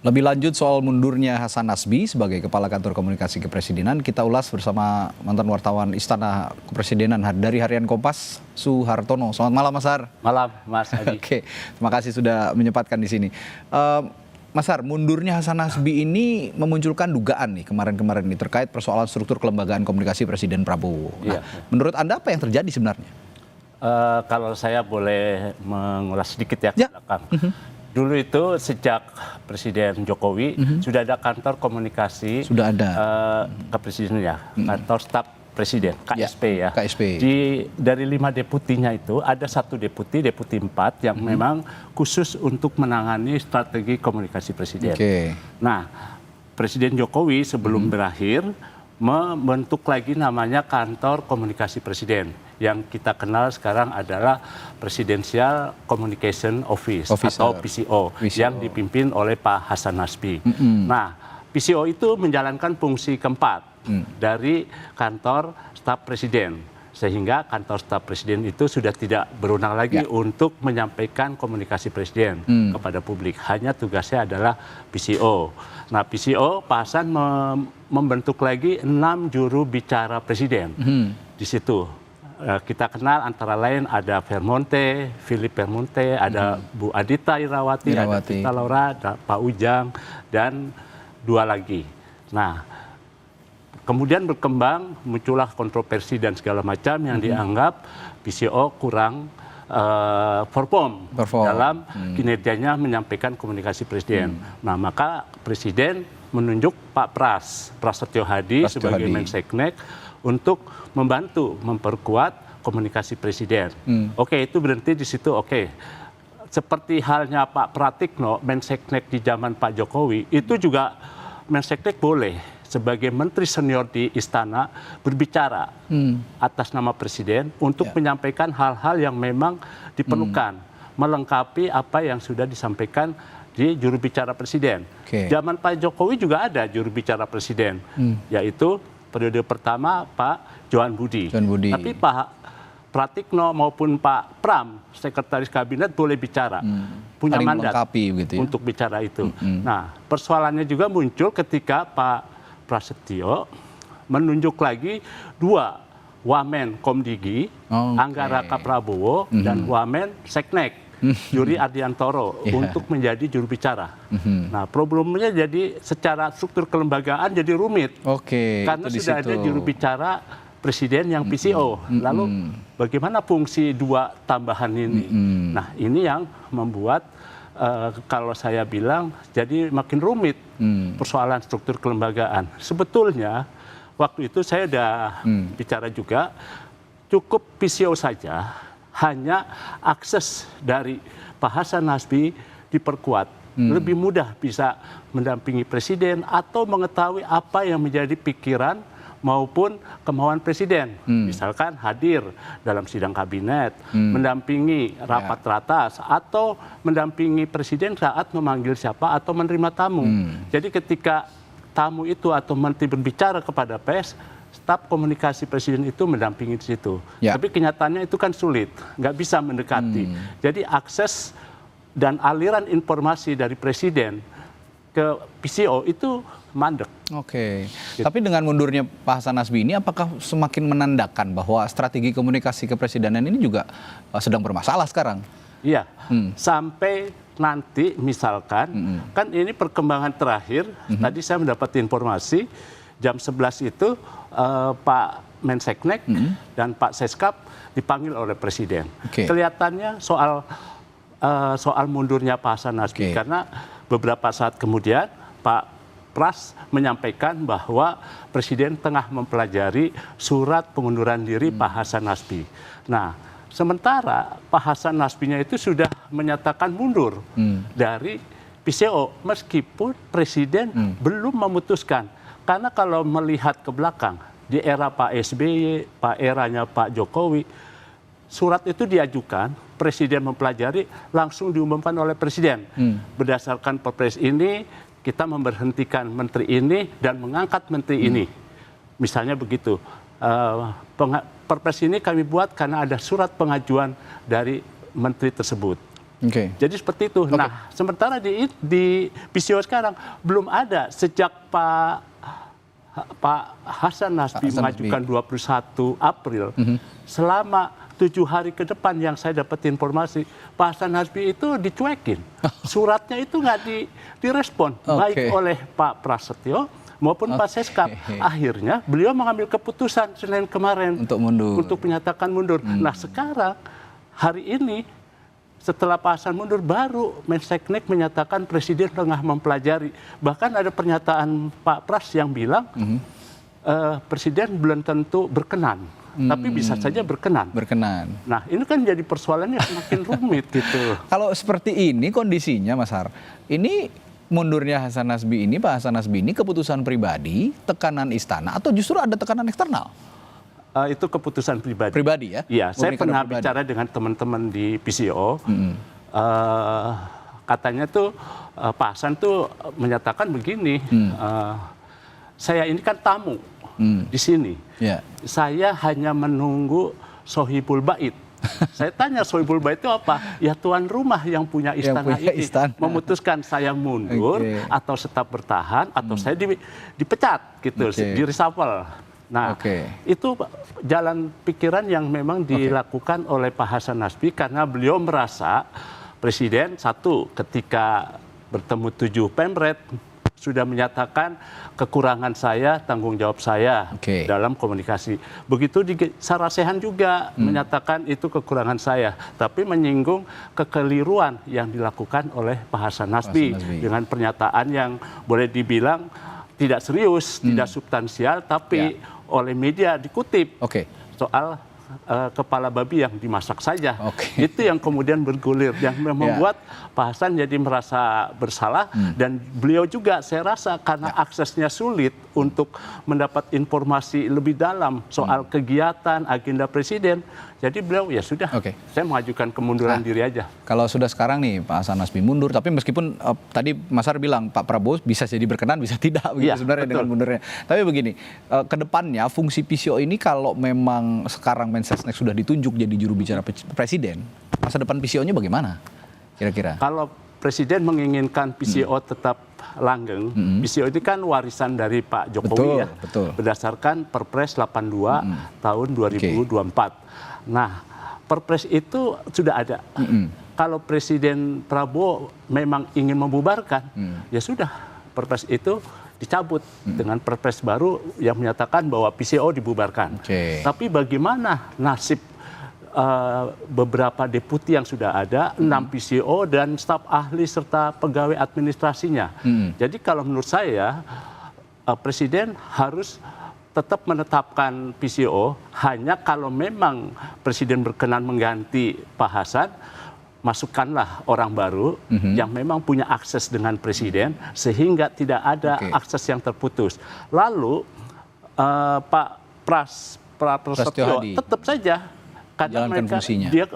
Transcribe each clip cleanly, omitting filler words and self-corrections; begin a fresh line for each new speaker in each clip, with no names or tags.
Lebih lanjut soal mundurnya Hasan Nasbi sebagai Kepala Kantor Komunikasi Kepresidenan, kita ulas bersama mantan wartawan Istana Kepresidenan dari Harian Kompas, Suhartono. Selamat malam, Mas Har.
Malam, Mas Adi.
Oke, terima kasih sudah menyempatkan di sini. Mas Har, mundurnya Hasan Nasbi ini memunculkan dugaan nih kemarin-kemarin ini terkait persoalan struktur kelembagaan komunikasi Presiden Prabowo. Nah, menurut Anda apa yang terjadi sebenarnya?
Kalau saya boleh mengulas sedikit ya ke belakang. Dulu itu sejak Presiden Jokowi sudah ada kantor komunikasi kepresidenan ya, kantor staf presiden KSP ya.
KSP.
Dari 5 deputinya itu ada 1 deputi 4 yang memang khusus untuk menangani strategi komunikasi presiden. Nah, Presiden Jokowi sebelum berakhir membentuk lagi namanya kantor komunikasi presiden yang kita kenal sekarang adalah Presidential Communication Office atau PCO yang dipimpin oleh Pak Hasan Nasbi. Nah, PCO itu menjalankan fungsi keempat dari kantor staf presiden, sehingga kantor staf presiden itu sudah tidak berwenang lagi untuk menyampaikan komunikasi presiden kepada publik. Hanya tugasnya adalah PCO. Nah, PCO Pak Hasan membentuk lagi 6 juru bicara presiden. Di situ kita kenal antara lain ada Philip Vermonte, ada Bu Adita Irawati, ada Tita Laura, ada Pak Ujang, dan 2 lagi. Nah, kemudian berkembang, muncullah kontroversi dan segala macam yang dianggap PCO kurang perform dalam kinerjanya menyampaikan komunikasi presiden. Nah, maka presiden menunjuk Pak Prasetyo Hadi sebagai Menseknek untuk membantu memperkuat komunikasi presiden. Oke, itu berhenti di situ. Oke. Seperti halnya Pak Pratikno, Menseknek di zaman Pak Jokowi, itu juga Menseknek boleh sebagai menteri senior di istana berbicara atas nama presiden untuk menyampaikan hal-hal yang memang diperlukan, melengkapi apa yang sudah disampaikan di juru bicara presiden. Zaman Pak Jokowi juga ada juru bicara presiden, yaitu periode pertama Pak Johan Budi. Tapi Pak Pratikno maupun Pak Pram, sekretaris kabinet boleh bicara, punya mandat untuk bicara itu. Nah, persoalannya juga muncul ketika Pak Prasetyo menunjuk lagi 2 Wamen Komdigi, Anggara Prabowo, dan Wamen Seknek, Yuri Ardiantoro, untuk menjadi juru bicara. Nah, problemnya jadi secara struktur kelembagaan jadi rumit. Karena sudah ada juru bicara presiden yang PCO. Lalu bagaimana fungsi 2 tambahan ini? Nah, ini yang membuat kalau saya bilang jadi makin rumit persoalan struktur kelembagaan. Sebetulnya waktu itu saya sudah bicara juga, cukup PCO saja, hanya akses dari Pak Hasan Nasbi diperkuat. Lebih mudah bisa mendampingi presiden atau mengetahui apa yang menjadi pikiran maupun kemauan presiden. Misalkan hadir dalam sidang kabinet, mendampingi rapat teratas, atau mendampingi presiden saat memanggil siapa atau menerima tamu. Jadi ketika tamu itu atau menteri berbicara kepada pers, staf komunikasi presiden itu mendampingi di situ. Tapi kenyataannya itu kan sulit, nggak bisa mendekati. Jadi akses dan aliran informasi dari presiden ke PCO itu mandek.
Tapi dengan mundurnya Pak Hasan Nasbi ini, apakah semakin menandakan bahwa strategi komunikasi kepresidenan ini juga sedang bermasalah sekarang?
Iya, sampai nanti misalkan, kan ini perkembangan terakhir, tadi saya mendapat informasi, jam 11 itu Pak Menseknek dan Pak Seskap dipanggil oleh Presiden. Kelihatannya soal mundurnya Pak Hasan Nasbi, karena beberapa saat kemudian Pak Pras menyampaikan bahwa Presiden tengah mempelajari surat pengunduran diri Pak Hasan Nasbi. Nah, sementara Pak Hasan Nasbinya itu sudah menyatakan mundur dari PCO, meskipun Presiden belum memutuskan. Karena kalau melihat ke belakang, di era Pak SBY, eranya Pak Jokowi, surat itu diajukan, Presiden mempelajari, langsung diumumkan oleh Presiden. Berdasarkan Perpres ini, kita memberhentikan menteri ini dan mengangkat menteri ini. Misalnya begitu. Perpres ini kami buat karena ada surat pengajuan dari menteri tersebut. Jadi seperti itu. Nah, sementara di PCO sekarang belum ada sejak Pak Hasan Nasbi mengajukan 21 April. Selama 7 hari ke depan yang saya dapat informasi, Pak Hasan Nasbi itu dicuekin. Suratnya itu nggak direspon, baik oleh Pak Prasetyo maupun Pak Seskap. Akhirnya beliau mengambil keputusan Senin kemarin untuk menyatakan mundur. Nah sekarang hari ini setelah Pak Hasan mundur baru Menseknek menyatakan Presiden tengah mempelajari. Bahkan ada pernyataan Pak Pras yang bilang Presiden belum tentu berkenan. Tapi bisa saja berkenan. Nah ini kan jadi persoalannya semakin rumit gitu.
Kalau seperti ini kondisinya Mas Har, ini mundurnya Hasan Nasbi ini, Pak Hasan Nasbi ini keputusan pribadi, tekanan istana, atau justru ada tekanan eksternal?
Itu keputusan pribadi.
Pribadi ya?
Iya, saya pernah bicara dengan teman-teman di PCO. Katanya tuh Pak Hasan tuh menyatakan begini, saya ini kan tamu di sini. Saya hanya menunggu Sohibul Bait. Saya tanya Sohibul Bait itu apa? Ya tuan rumah yang punya istana ini memutuskan saya mundur atau tetap bertahan atau saya dipecat gitu, di reshuffle. Nah, itu jalan pikiran yang memang dilakukan oleh Pak Hasan Nasbi karena beliau merasa Presiden satu ketika bertemu 7 Pemret sudah menyatakan kekurangan saya, tanggung jawab saya dalam komunikasi. Begitu di Sarasehan juga menyatakan itu kekurangan saya, tapi menyinggung kekeliruan yang dilakukan oleh Pak Hasan Nasbi dengan pernyataan yang boleh dibilang tidak serius, tidak substansial, tapi oleh media dikutip soal kepala babi yang dimasak saja. Itu yang kemudian bergulir, yang membuat Pak Hasan jadi merasa bersalah dan beliau juga saya rasa karena aksesnya sulit untuk mendapat informasi lebih dalam soal kegiatan agenda Presiden. Jadi beliau ya sudah, saya mengajukan kemunduran diri aja.
Kalau sudah sekarang nih Pak Hasan Nasbi mundur, tapi meskipun tadi Mas Har bilang Pak Prabowo bisa jadi berkenan, bisa tidak begitu sebenarnya dengan mundurnya. Tapi begini, ke depannya fungsi PCO ini kalau memang sekarang Mensesnek sudah ditunjuk jadi juru bicara Presiden, masa depan PCO-nya bagaimana kira-kira?
Kalau Presiden menginginkan PCO tetap langgeng, PCO ini kan warisan dari Pak Jokowi berdasarkan Perpres 82 tahun 2024. Nah, Perpres itu sudah ada. Kalau Presiden Prabowo memang ingin membubarkan, ya sudah, Perpres itu dicabut dengan Perpres baru yang menyatakan bahwa PCO dibubarkan. Tapi bagaimana nasib beberapa deputi yang sudah ada, 6 PCO dan staf ahli serta pegawai administrasinya. Jadi kalau menurut saya, Presiden harus tetap menetapkan PCO hanya kalau memang Presiden berkenan mengganti Pak Hasan, masukkanlah orang baru yang memang punya akses dengan Presiden sehingga tidak ada akses yang terputus. Lalu Pak Prasetyo tetap saja karena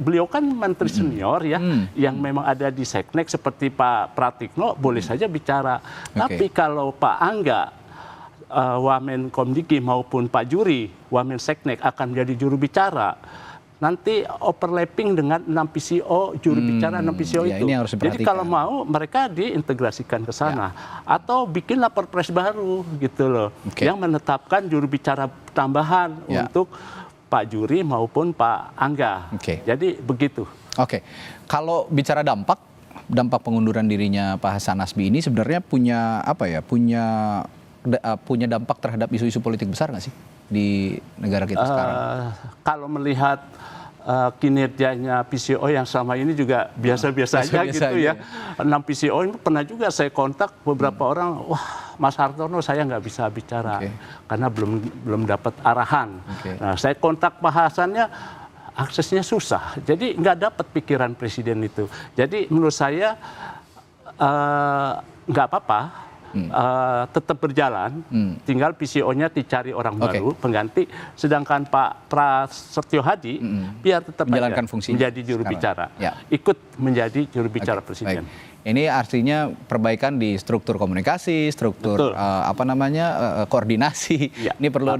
beliau kan menteri senior ya, yang memang ada di Seknek seperti Pak Pratikno boleh saja bicara. Tapi kalau Pak Angga Wamen Komdiki maupun Pak Juri, Wamen Seknek akan menjadi juru bicara. Nanti overlapping dengan 6 PCO, juru bicara 6 PCO itu. Jadi kalau mau mereka diintegrasikan ke sana. Atau bikinlah Perpres baru gitu loh. Yang menetapkan juru bicara tambahan untuk Pak Juri maupun Pak Angga. Jadi begitu.
Kalau bicara dampak pengunduran dirinya Pak Hasan Nasbi ini sebenarnya punya apa ya? Punya dampak terhadap isu-isu politik besar nggak sih di negara kita sekarang?
Kalau melihat kinerjanya PCO yang selama ini juga biasa-biasa aja gitu ya. 6 PCO ini pernah juga saya kontak beberapa orang, wah Mas Hartono saya nggak bisa bicara karena belum dapat arahan. Nah saya kontak Pak Hasannya, aksesnya susah, jadi nggak dapat pikiran Presiden itu. Jadi menurut saya nggak apa-apa. Tetap berjalan, tinggal PCO-nya dicari orang baru, pengganti. Sedangkan Pak Prasetyo Hadi, biar tetap
menjalankan fungsinya
menjadi juru bicara, ikut menjadi juru bicara Presiden.
Ini artinya perbaikan di struktur komunikasi, struktur koordinasi.
Ya.
Ini perlu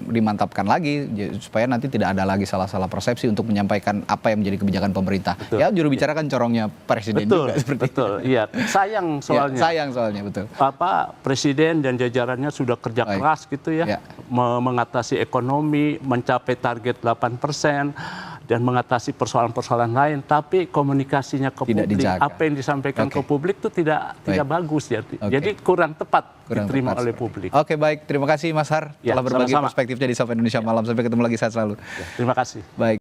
dimantapkan lagi supaya nanti tidak ada lagi salah-salah persepsi untuk menyampaikan apa yang menjadi kebijakan pemerintah.
Betul.
Ya, juru bicara kan corongnya presiden juga seperti
betul. Iya, sayang soalnya.
Ya, sayang soalnya, betul.
Presiden dan jajarannya sudah kerja keras gitu ya, mengatasi ekonomi, mencapai target 8%. Dan mengatasi persoalan-persoalan lain, tapi komunikasinya ke publik, apa yang disampaikan ke publik itu tidak bagus ya. Jadi kurang tepat diterima oleh publik.
Oke, baik. Terima kasih Mas Har telah berbagi perspektifnya di Sapa Indonesia Malam. Sampai ketemu lagi, sehat selalu.
Terima kasih.
Baik.